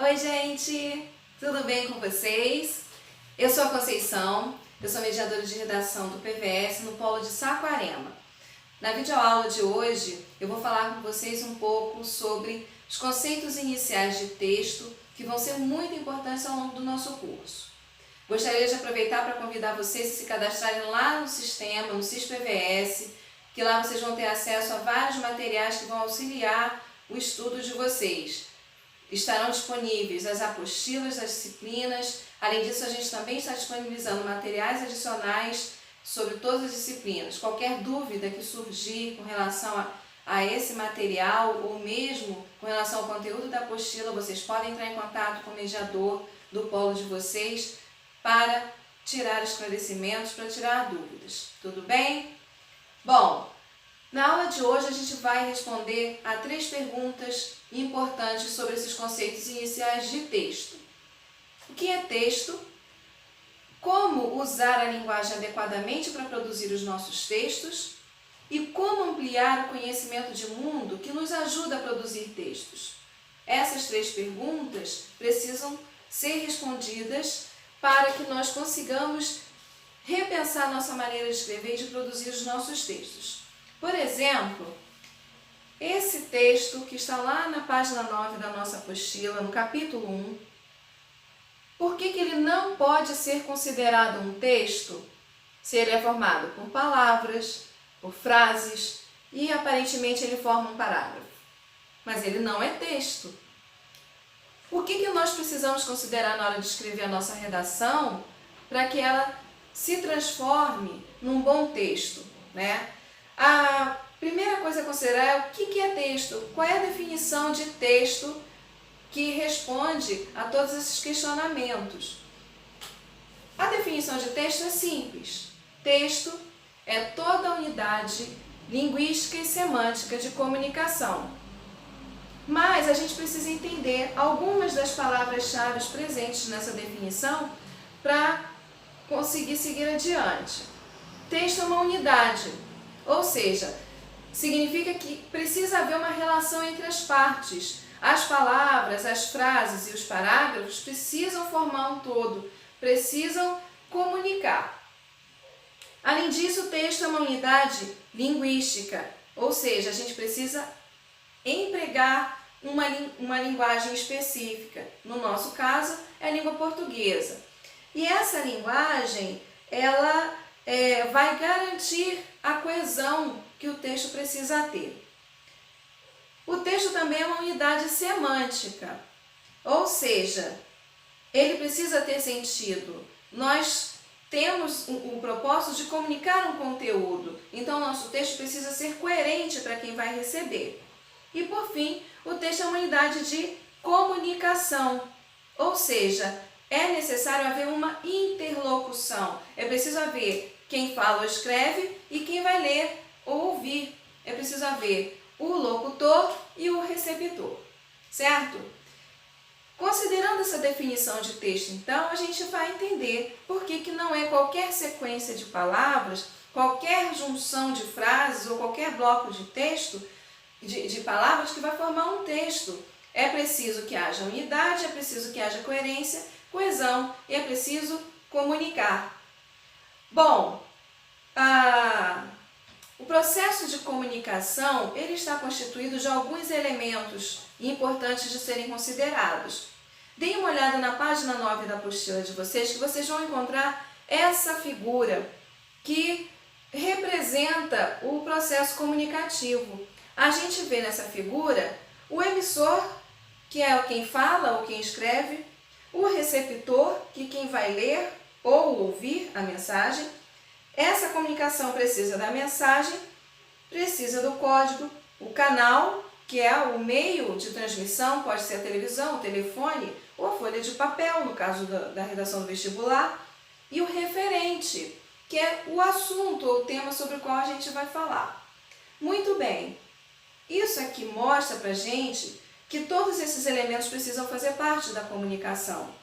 Oi, gente! Tudo bem com vocês? Eu sou a Conceição, eu sou mediadora de redação do PVS no Polo de Saquarema. Na videoaula de hoje, eu vou falar com vocês um pouco sobre os conceitos iniciais de texto que vão ser muito importantes ao longo do nosso curso. Gostaria de aproveitar para convidar vocês a se cadastrarem lá no sistema, no SIS-PVS, que lá vocês vão ter acesso a vários materiais que vão auxiliar o estudo de vocês. Estarão disponíveis as apostilas das disciplinas. Além disso, a gente também está disponibilizando materiais adicionais sobre todas as disciplinas. Qualquer dúvida que surgir com relação a esse material ou mesmo com relação ao conteúdo da apostila, vocês podem entrar em contato com o mediador do polo de vocês para tirar esclarecimentos, para tirar dúvidas. Tudo bem? Bom, na aula de hoje a gente vai responder a 3 perguntas importantes sobre esses conceitos iniciais de texto. O que é texto? Como usar a linguagem adequadamente para produzir os nossos textos? E como ampliar o conhecimento de mundo que nos ajuda a produzir textos? Essas 3 perguntas precisam ser respondidas para que nós consigamos repensar nossa maneira de escrever e de produzir os nossos textos. Por exemplo, esse texto que está lá na página 9 da nossa apostila, no capítulo 1, por que ele não pode ser considerado um texto se ele é formado por palavras, por frases e aparentemente ele forma um parágrafo? Mas ele não é texto. O que nós precisamos considerar na hora de escrever a nossa redação para que ela se transforme num bom texto, né? A primeira coisa a considerar é o que é texto, qual é a definição de texto que responde a todos esses questionamentos. A definição de texto é simples. Texto é toda a unidade linguística e semântica de comunicação. Mas a gente precisa entender algumas das palavras-chave presentes nessa definição para conseguir seguir adiante. Texto é uma unidade, ou seja, significa que precisa haver uma relação entre as partes. As palavras, as frases e os parágrafos precisam formar um todo, precisam comunicar. Além disso, o texto é uma unidade linguística, ou seja, a gente precisa empregar uma linguagem específica. No nosso caso, é a língua portuguesa. E essa linguagem, ela vai garantir a coesão que o texto precisa ter. O texto também é uma unidade semântica, ou seja, ele precisa ter sentido. Nós temos o propósito de comunicar um conteúdo, então nosso texto precisa ser coerente para quem vai receber. E por fim, o texto é uma unidade de comunicação, ou seja, é necessário haver uma interlocução. É preciso haver quem fala ou escreve e quem vai ler ou ouvir. É preciso haver o locutor e o receptor, certo? Considerando essa definição de texto, então, a gente vai entender por que não é qualquer sequência de palavras, qualquer junção de frases ou qualquer bloco de texto, de palavras que vai formar um texto. É preciso que haja unidade, é preciso que haja coerência, coesão e é preciso comunicar. Bom, o processo de comunicação ele está constituído de alguns elementos importantes de serem considerados. Deem uma olhada na página 9 da apostila de vocês, que vocês vão encontrar essa figura que representa o processo comunicativo. A gente vê nessa figura o emissor, que é quem fala ou quem escreve, o receptor, que é quem vai ler ou ouvir a mensagem. Essa comunicação precisa da mensagem, precisa do código, o canal, que é o meio de transmissão, pode ser a televisão, o telefone ou a folha de papel, no caso da redação do vestibular, e o referente, que é o assunto ou o tema sobre o qual a gente vai falar. Muito bem, isso aqui mostra pra gente que todos esses elementos precisam fazer parte da comunicação.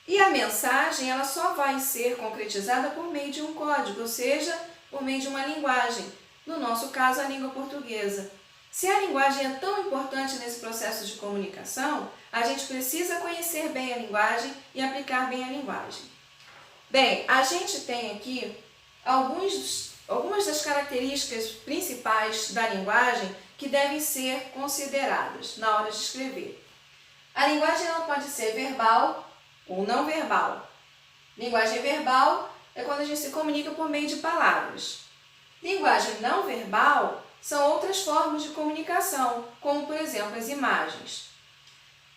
E a mensagem ela só vai ser concretizada por meio de um código, ou seja, por meio de uma linguagem. No nosso caso, a língua portuguesa. Se a linguagem é tão importante nesse processo de comunicação, a gente precisa conhecer bem a linguagem e aplicar bem a linguagem. Bem, a gente tem aqui algumas das características principais da linguagem que devem ser consideradas na hora de escrever. A linguagem ela pode ser verbal ou não verbal. Linguagem verbal é quando a gente se comunica por meio de palavras. Linguagem não verbal são outras formas de comunicação, como, por exemplo, as imagens.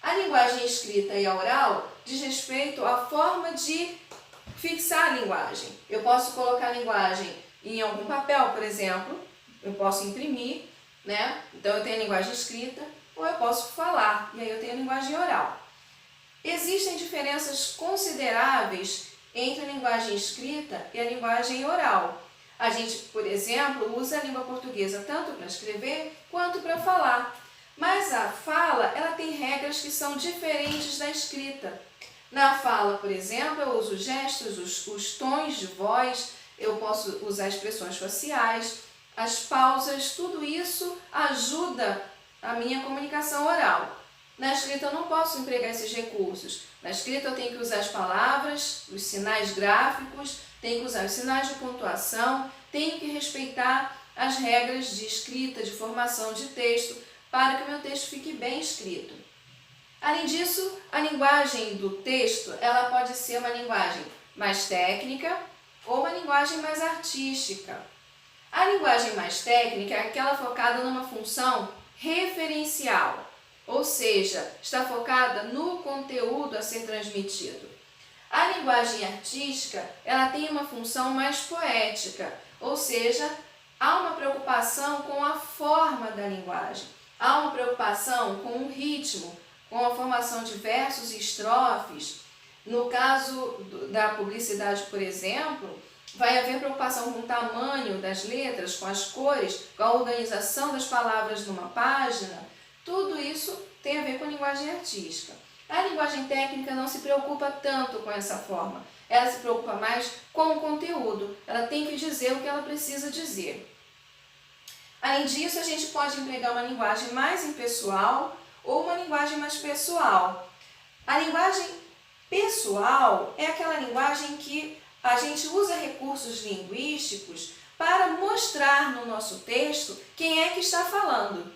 A linguagem escrita e a oral diz respeito à forma de fixar a linguagem. Eu posso colocar a linguagem em algum papel, por exemplo, eu posso imprimir, né? Então eu tenho a linguagem escrita, ou eu posso falar, e aí eu tenho a linguagem oral. Existem diferenças consideráveis entre a linguagem escrita e a linguagem oral. A gente, por exemplo, usa a língua portuguesa tanto para escrever quanto para falar. Mas a fala, ela tem regras que são diferentes da escrita. Na fala, por exemplo, eu uso gestos, os tons de voz, eu posso usar expressões faciais, as pausas, tudo isso ajuda a minha comunicação oral. Na escrita eu não posso empregar esses recursos. Na escrita eu tenho que usar as palavras, os sinais gráficos, tenho que usar os sinais de pontuação, tenho que respeitar as regras de escrita, de formação de texto, para que o meu texto fique bem escrito. Além disso, a linguagem do texto, ela pode ser uma linguagem mais técnica ou uma linguagem mais artística. A linguagem mais técnica é aquela focada numa função referencial, ou seja, está focada no conteúdo a ser transmitido. A linguagem artística, ela tem uma função mais poética, ou seja, há uma preocupação com a forma da linguagem, há uma preocupação com o ritmo, com a formação de versos e estrofes. No caso da publicidade, por exemplo, vai haver preocupação com o tamanho das letras, com as cores, com a organização das palavras numa página. Tudo isso tem a ver com a linguagem artística. A linguagem técnica não se preocupa tanto com essa forma. Ela se preocupa mais com o conteúdo. Ela tem que dizer o que ela precisa dizer. Além disso, a gente pode empregar uma linguagem mais impessoal ou uma linguagem mais pessoal. A linguagem pessoal é aquela linguagem que a gente usa recursos linguísticos para mostrar no nosso texto quem é que está falando.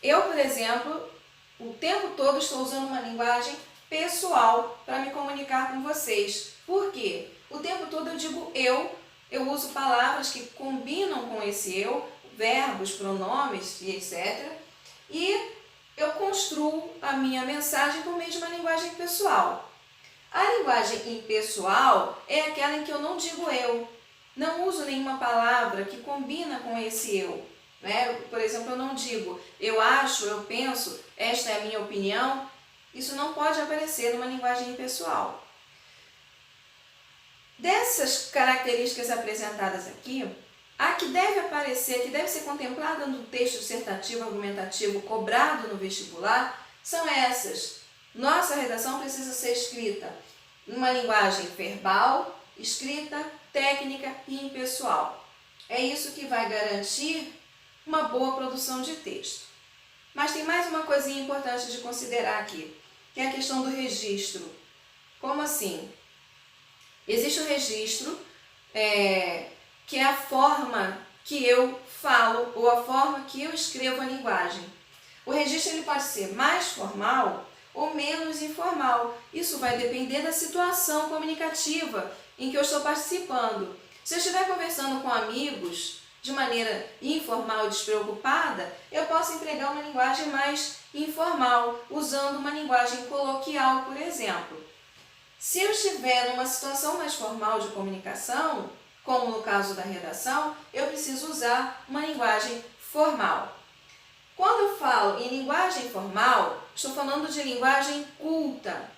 Eu, por exemplo, o tempo todo estou usando uma linguagem pessoal para me comunicar com vocês. Por quê? O tempo todo eu digo eu uso palavras que combinam com esse eu, verbos, pronomes e etc. E eu construo a minha mensagem por meio de uma linguagem pessoal. A linguagem impessoal é aquela em que eu não digo eu, não uso nenhuma palavra que combina com esse eu. Por exemplo, eu não digo eu acho, eu penso, esta é a minha opinião. Isso não pode aparecer numa linguagem impessoal. Dessas características apresentadas aqui, a que deve aparecer, que deve ser contemplada no texto dissertativo argumentativo cobrado no vestibular, são essas. Nossa redação precisa ser escrita numa linguagem verbal, escrita, técnica e impessoal. É isso que vai garantir uma boa produção de texto. Mas tem mais uma coisinha importante de considerar aqui, que é a questão do registro. Como assim? Existe o registro, que é a forma que eu falo ou a forma que eu escrevo a linguagem. O registro ele pode ser mais formal ou menos informal. Isso vai depender da situação comunicativa em que eu estou participando. Se eu estiver conversando com amigos de maneira informal e despreocupada, eu posso empregar uma linguagem mais informal, usando uma linguagem coloquial, por exemplo. Se eu estiver numa situação mais formal de comunicação, como no caso da redação, eu preciso usar uma linguagem formal. Quando eu falo em linguagem formal, estou falando de linguagem culta.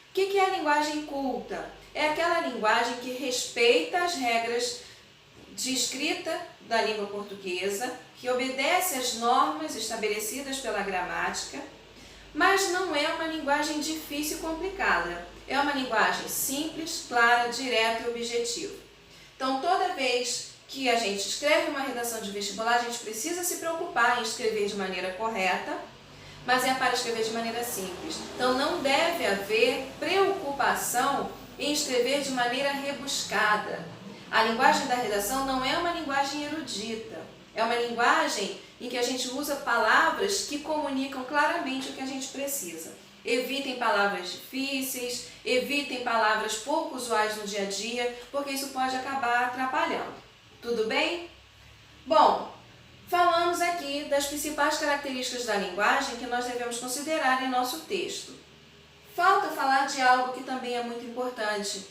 O que é a linguagem culta? É aquela linguagem que respeita as regras de escrita da língua portuguesa, que obedece às normas estabelecidas pela gramática, mas não é uma linguagem difícil e complicada. É uma linguagem simples, clara, direta e objetiva. Então, toda vez que a gente escreve uma redação de vestibular, a gente precisa se preocupar em escrever de maneira correta, mas é para escrever de maneira simples. Então não deve haver preocupação em escrever de maneira rebuscada. A linguagem da redação não é uma linguagem erudita, é uma linguagem em que a gente usa palavras que comunicam claramente o que a gente precisa. Evitem palavras difíceis, evitem palavras pouco usuais no dia a dia, porque isso pode acabar atrapalhando. Tudo bem? Bom, falamos aqui das principais características da linguagem que nós devemos considerar em nosso texto. Falta falar de algo que também é muito importante.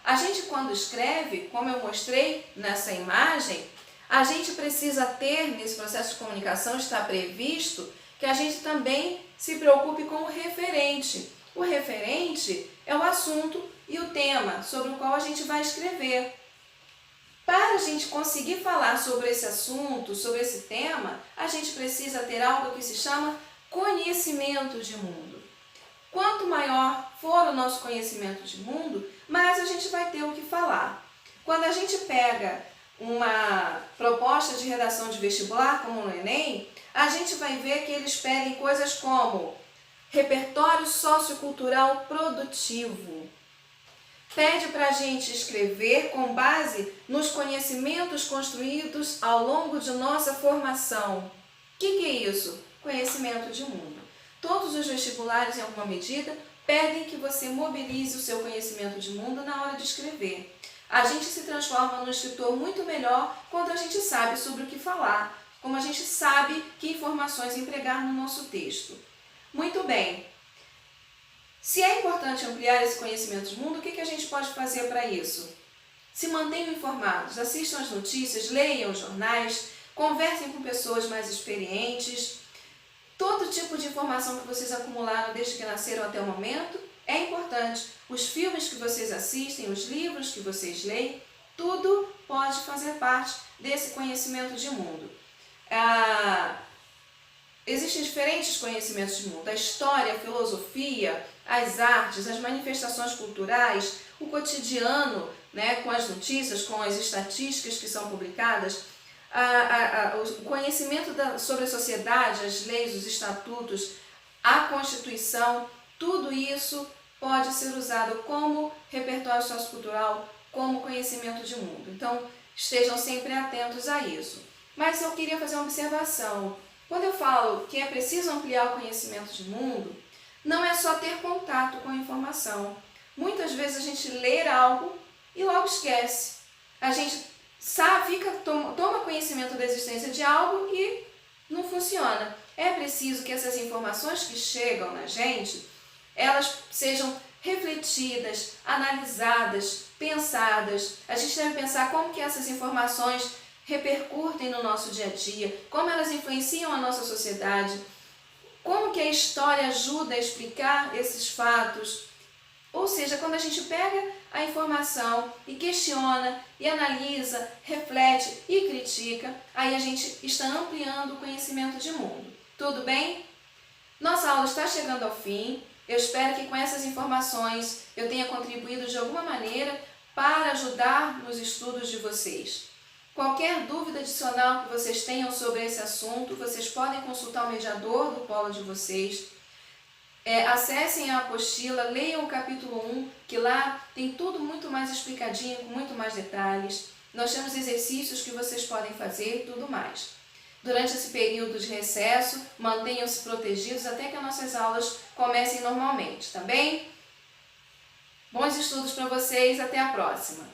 A gente, quando escreve, como eu mostrei nessa imagem, a gente precisa ter, nesse processo de comunicação, está previsto que a gente também se preocupe com o referente. O referente é o assunto e o tema sobre o qual a gente vai escrever. Para a gente conseguir falar sobre esse assunto, sobre esse tema, a gente precisa ter algo que se chama conhecimento de mundo. Quanto maior for o nosso conhecimento de mundo, mais a gente vai ter o que falar. Quando a gente pega uma proposta de redação de vestibular, como no Enem, a gente vai ver que eles pedem coisas como repertório sociocultural produtivo. Pede para a gente escrever com base nos conhecimentos construídos ao longo de nossa formação. O que é isso? Conhecimento de mundo. Todos os vestibulares, em alguma medida, pedem que você mobilize o seu conhecimento de mundo na hora de escrever. A gente se transforma num escritor muito melhor quando a gente sabe sobre o que falar, como a gente sabe que informações empregar no nosso texto. Muito bem. Se é importante ampliar esse conhecimento de mundo, o que a gente pode fazer para isso? Se mantenham informados, assistam às notícias, leiam os jornais, conversem com pessoas mais experientes. Todo tipo de informação que vocês acumularam desde que nasceram até o momento é importante. Os filmes que vocês assistem, os livros que vocês leem, tudo pode fazer parte desse conhecimento de mundo. Existem diferentes conhecimentos de mundo. A história, a filosofia, as artes, as manifestações culturais, o cotidiano, né, com as notícias, com as estatísticas que são publicadas, o conhecimento sobre a sociedade, as leis, os estatutos, a Constituição, tudo isso pode ser usado como repertório sociocultural, como conhecimento de mundo. Então, estejam sempre atentos a isso. Mas eu queria fazer uma observação. Quando eu falo que é preciso ampliar o conhecimento de mundo, não é só ter contato com a informação. Muitas vezes a gente lê algo e logo esquece. A gente toma conhecimento da existência de algo e não funciona. É preciso que essas informações que chegam na gente, elas sejam refletidas, analisadas, pensadas. A gente deve pensar como que essas informações repercutem no nosso dia a dia, como elas influenciam a nossa sociedade, como que a história ajuda a explicar esses fatos. Ou seja, quando a gente pega a informação e questiona, e analisa, reflete e critica, aí a gente está ampliando o conhecimento de mundo. Tudo bem? Nossa aula está chegando ao fim. Eu espero que com essas informações eu tenha contribuído de alguma maneira para ajudar nos estudos de vocês. Qualquer dúvida adicional que vocês tenham sobre esse assunto, vocês podem consultar o mediador do polo de vocês. Acessem a apostila, leiam o capítulo 1, que lá tem tudo muito mais explicadinho, com muito mais detalhes. Nós temos exercícios que vocês podem fazer e tudo mais. Durante esse período de recesso, mantenham-se protegidos até que as nossas aulas comecem normalmente, tá bem? Bons estudos para vocês, até a próxima!